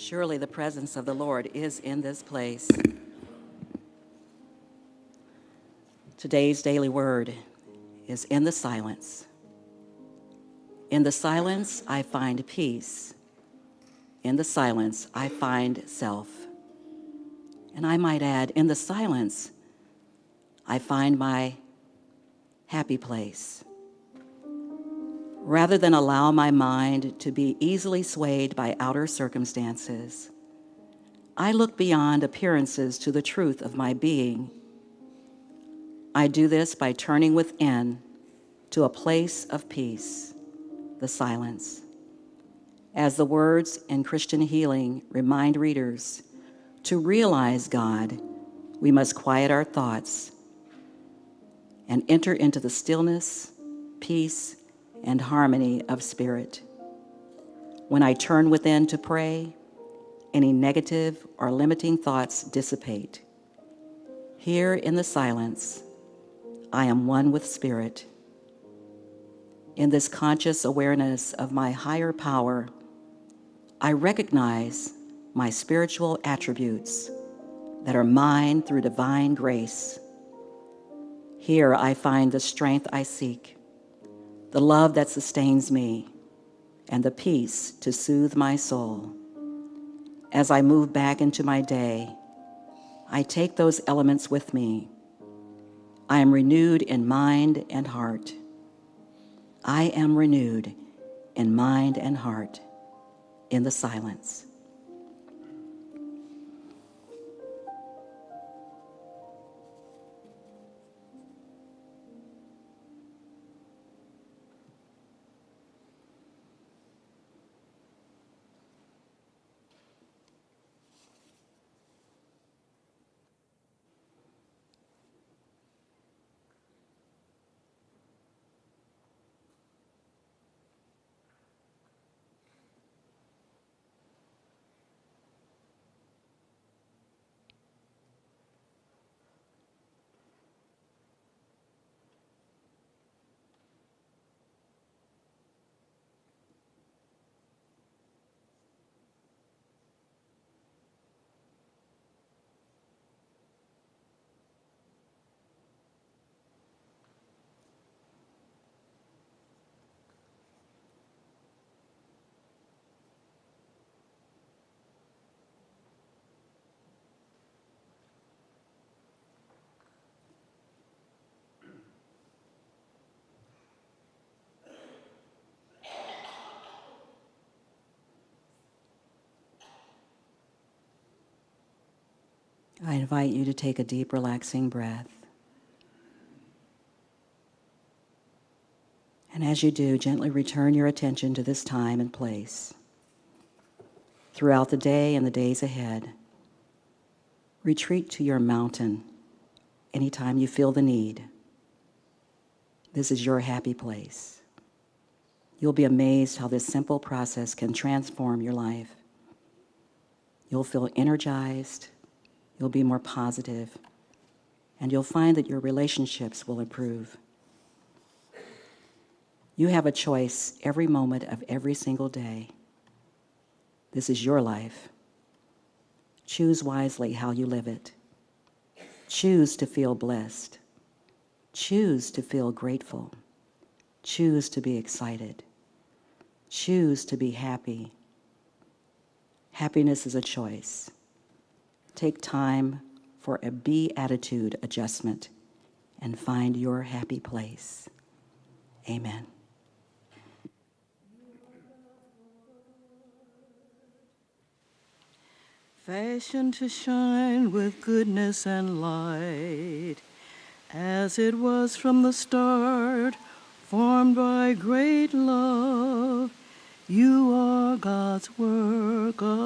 Surely the presence of the Lord is in this place. Today's daily word is in the silence. In the silence, I find peace. In the silence, I find self. And I might add, in the silence, I find my happy place. Rather than allow my mind to be easily swayed by outer circumstances, I look beyond appearances to the truth of my being. I do this by turning within to a place of peace, the silence. As the words in Christian healing remind readers, to realize God, we must quiet our thoughts and enter into the stillness, peace, and harmony of spirit. When I turn within to pray, any negative or limiting thoughts dissipate. Here in the silence, I am one with spirit. In this conscious awareness of my higher power, I recognize my spiritual attributes that are mine through divine grace. Here I find the strength I seek, the love that sustains me, and the peace to soothe my soul. As I move back into my day, I take those elements with me. I am renewed in mind and heart. I am renewed in mind and heart in the silence. I invite you to take a deep, relaxing breath. And as you do, gently return your attention to this time and place. Throughout the day and the days ahead, retreat to your mountain anytime you feel the need. This is your happy place. You'll be amazed how this simple process can transform your life. You'll feel energized, you'll be more positive, and you'll find that your relationships will improve. You have a choice every moment of every single day. This is your life. Choose wisely how you live it. Choose to feel blessed. Choose to feel grateful. Choose to be excited. Choose to be happy. Happiness is a choice. Take time for a be-attitude adjustment and find your happy place. Amen. Fashioned to shine with goodness and light, as it was from the start, formed by great love. You are God's work of